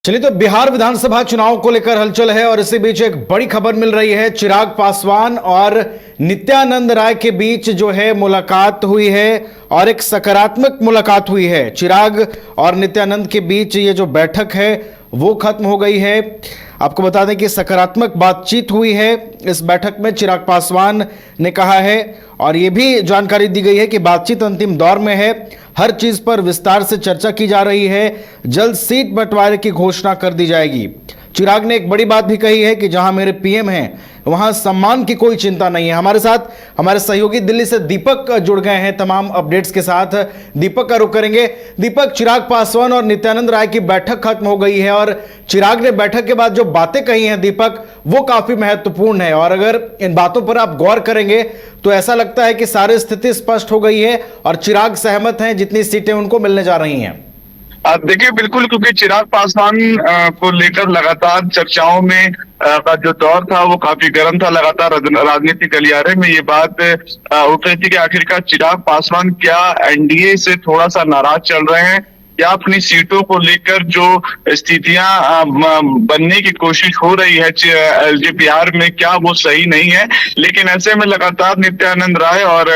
चलिए, तो बिहार विधानसभा चुनाव को लेकर हलचल है और इसी बीच एक बड़ी खबर मिल रही है। चिराग पासवान और नित्यानंद राय के बीच जो है मुलाकात हुई है और एक सकारात्मक मुलाकात हुई है। चिराग और नित्यानंद के बीच ये जो बैठक है वो खत्म हो गई है। आपको बता दें कि सकारात्मक बातचीत हुई है इस बैठक में, चिराग पासवान ने कहा है, और ये भी जानकारी दी गई है कि बातचीत अंतिम दौर में है। हर चीज पर विस्तार से चर्चा की जा रही है। जल्द सीट बंटवारे की घोषणा कर दी जाएगी। चिराग ने एक बड़ी बात भी कही है कि जहां मेरे पीएम हैं वहां सम्मान की कोई चिंता नहीं है। हमारे साथ हमारे सहयोगी दिल्ली से दीपक जुड़ गए हैं तमाम अपडेट्स के साथ। दीपक का रुख करेंगे। दीपक, चिराग पासवान और नित्यानंद राय की बैठक खत्म हो गई है और चिराग ने बैठक के बाद जो बातें कही हैं दीपक, वो काफी महत्वपूर्ण है। और अगर इन बातों पर आप गौर करेंगे तो ऐसा लगता है कि सारी स्थिति स्पष्ट हो गई है और चिराग सहमत हैं जितनी सीटें उनको मिलने जा रही हैं। देखिए, बिल्कुल, क्योंकि चिराग पासवान को लेकर लगातार चर्चाओं में का जो दौर था वो काफी गर्म था। लगातार राजनीतिक गलियारे में ये बात उठ रही थी कि आखिरकार चिराग पासवान क्या एनडीए से थोड़ा सा नाराज चल रहे हैं, या अपनी सीटों को लेकर जो स्थितियां बनने की कोशिश हो रही है एलजेपीआर में, क्या वो सही नहीं है। लेकिन ऐसे में लगातार नित्यानंद राय और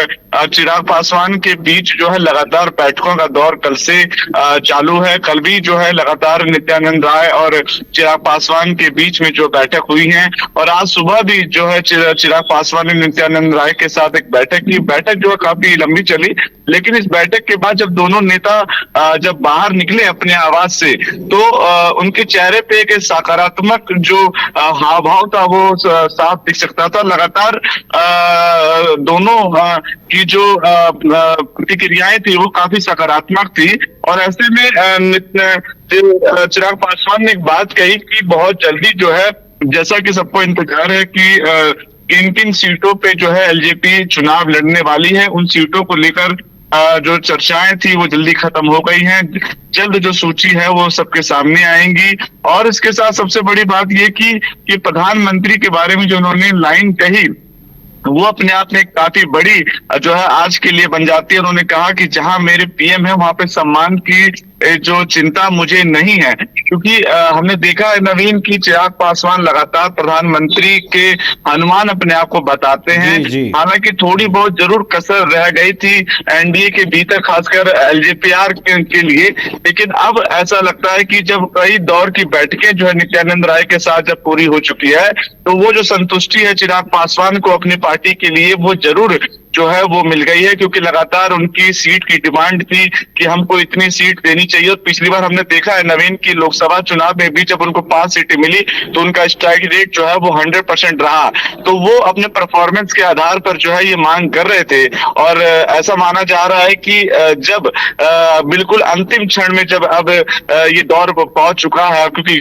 चिराग पासवान के बीच जो है लगातार बैठकों का दौर कल से चालू है। कल भी जो है लगातार नित्यानंद राय और चिराग पासवान के बीच में जो बैठक हुई है, और आज सुबह भी जो है चिराग पासवान ने नित्यानंद राय के साथ एक बैठक की। बैठक जो है काफी लंबी चली, लेकिन इस बैठक के बाद जब दोनों नेता जब बाहर निकले अपने आवास से, तो उनके चेहरे पे एक सकारात्मक जो हाव भाव था वो साफ दिख सकता था। लगातार दोनों की जो प्रतिक्रियाएं थी वो काफी सकारात्मक थी। और ऐसे में चिराग पासवान ने एक बात कही कि बहुत जल्दी जो है, जैसा कि सबको इंतजार है कि किन किन सीटों पे जो है एलजेपी चुनाव लड़ने वाली है, उन सीटों को लेकर जो चर्चाएं थी वो जल्दी खत्म हो गई हैं। जल्द जो सूची है वो सबके सामने आएंगी। और इसके साथ सबसे बड़ी बात ये कि प्रधानमंत्री के बारे में जो उन्होंने लाइन कही वो अपने आप में काफी बड़ी जो है आज के लिए बन जाती है। उन्होंने कहा कि जहां मेरे पीएम है वहां पे सम्मान की जो चिंता मुझे नहीं है, क्योंकि हमने देखा है नवीन की चिराग पासवान लगातार प्रधानमंत्री के अनुमान अपने आप को बताते हैं। हालांकि थोड़ी बहुत जरूर कसर रह गई थी एनडीए के भीतर, खासकर एलजेपीआर के लिए। लेकिन अब ऐसा लगता है कि जब कई दौर की बैठकें जो है नित्यानंद राय के साथ जब पूरी हो चुकी है, तो वो जो संतुष्टि है चिराग पासवान को अपनी पार्टी के लिए वो जरूर जो है वो मिल गई है। क्योंकि लगातार उनकी सीट की डिमांड थी कि हमको इतनी सीट देनी चाहिए। और पिछली बार हमने देखा है नवीन की लोकसभा चुनाव में भी जब उनको 5 सीटें मिली तो उनका स्ट्राइक रेट जो है वो 100% रहा। तो वो अपने परफॉर्मेंस के आधार पर जो है ये मांग कर रहे थे। और ऐसा माना जा रहा है कि जब बिल्कुल अंतिम क्षण में जब अब ये दौर पहुंच चुका है, क्योंकि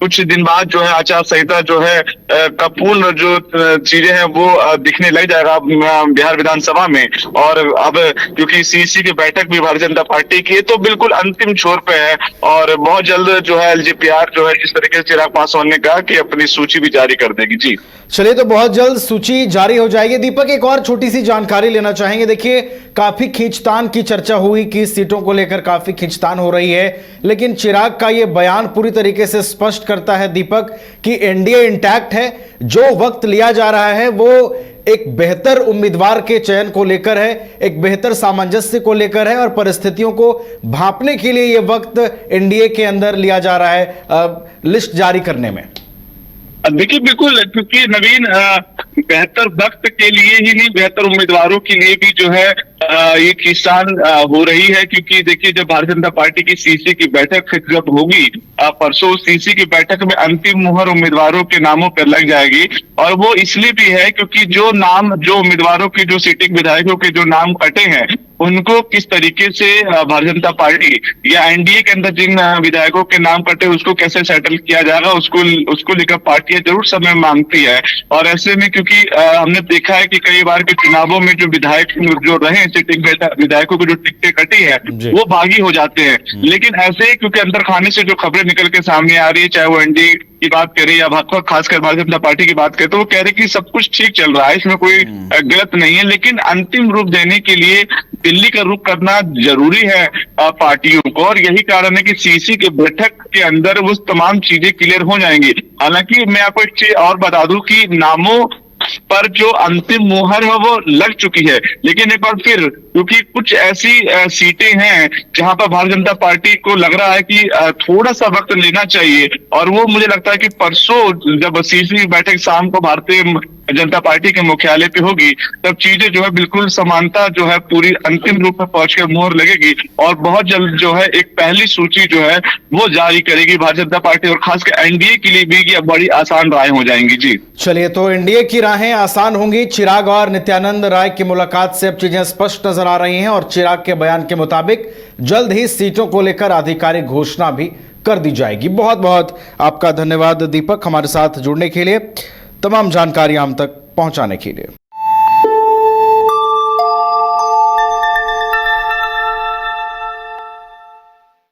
कुछ दिन बाद जो है आचार संहिता जो है का पूर्ण जो चीजें हैं वो दिखने लग जाएगा बिहार विधानसभा में। और अब क्योंकि सीसी की बैठक भी भारतीय जनता पार्टी की है, तो बिल्कुल अंतिम छोर पे है। और बहुत जल्द जो है एलजेपीआर जो है जिस तरीके से चिराग पासवान ने कहा कि अपनी सूची भी जारी कर देगी। जी चलिए, तो बहुत जल्द सूची जारी हो जाएगी। दीपक, एक और छोटी सी जानकारी लेना चाहेंगे। देखिए, काफी खींचतान की चर्चा हुई कि सीटों को लेकर काफी खींचतान हो रही है, लेकिन चिराग का यह बयान पूरी तरीके से स्पष्ट करता है दीपक कि एनडीए इंटैक्ट है। जो वक्त लिया जा रहा है वो एक बेहतर उम्मीदवार के चयन को लेकर है, एक बेहतर सामंजस्य को लेकर है, और परिस्थितियों को भांपने के लिए यह वक्त एनडीए के अंदर लिया जा रहा है लिस्ट जारी करने में। देखिए, बिल्कुल, क्योंकि नवीन बेहतर वक्त के लिए ही नहीं, बेहतर उम्मीदवारों के लिए भी जो है ये खींचतान हो रही है। क्योंकि देखिए, जब भारतीय जनता पार्टी की सीसी की बैठक जब होगी परसों, सीसी की बैठक में अंतिम मुहर उम्मीदवारों के नामों पर लग जाएगी। और वो इसलिए भी है क्योंकि जो उम्मीदवारों की जो सिटिंग विधायकों के जो नाम कटे हैं उनको किस तरीके से भारतीय जनता पार्टी या एनडीए के अंदर जिन विधायकों के नाम कटे उसको कैसे सेटल किया जाएगा, उसको लेकर पार्टियां जरूर समय मांगती है। और ऐसे में क्योंकि हमने देखा है कि कई बार के चुनावों में जो विधायक जो रहे सिटिंग विधायकों की जो टिकटें कटी है वो बागी हो जाते हैं। लेकिन ऐसे क्योंकि अंदर खाने से जो खबरें निकल के सामने आ रही है, चाहे वो एनडीए की बात करें या भाजपा खासकर भारतीय जनता पार्टी की बात करें, तो वो कह रहे कि सब कुछ ठीक चल रहा है, इसमें कोई गलत नहीं है। लेकिन अंतिम रूप देने के लिए दिल्ली का रुख करना जरूरी है पार्टियों को, और यही कारण है कि सीसी के बैठक के अंदर वो तमाम चीजें क्लियर हो जाएंगी। हालांकि मैं आपको एक चीज और बता दूं कि नामों पर जो अंतिम मुहर है वो लग चुकी है, लेकिन एक बार फिर क्योंकि कुछ ऐसी सीटें हैं जहां पर भारतीय जनता पार्टी को लग रहा है कि थोड़ा सा वक्त लेना चाहिए, और वो मुझे लगता है कि परसों जब सीसी बैठक शाम को भारतीय जनता पार्टी के मुख्यालय पे होगी, तब चीजें जो है बिल्कुल समानता जो है पूरी अंतिम रूप में पहुंचकर मोहर लगेगी, और बहुत जल्द जो है एक पहली सूची जो है वो जारी करेगी भारतीय जनता पार्टी, और खासकर एनडीए के लिए भी ये बड़ी आसान राय हो जाएंगी। जी चलिए, तो एनडीए की राहें आसान होंगी। चिराग और नित्यानंद राय की मुलाकात से अब चीजें स्पष्ट नजर आ रही हैं, और चिराग के बयान के मुताबिक जल्द ही सीटों को लेकर आधिकारिक घोषणा भी कर दी जाएगी। बहुत बहुत आपका धन्यवाद दीपक, हमारे साथ जुड़ने के लिए, तमाम जानकारियां हम तक पहुंचाने के लिए।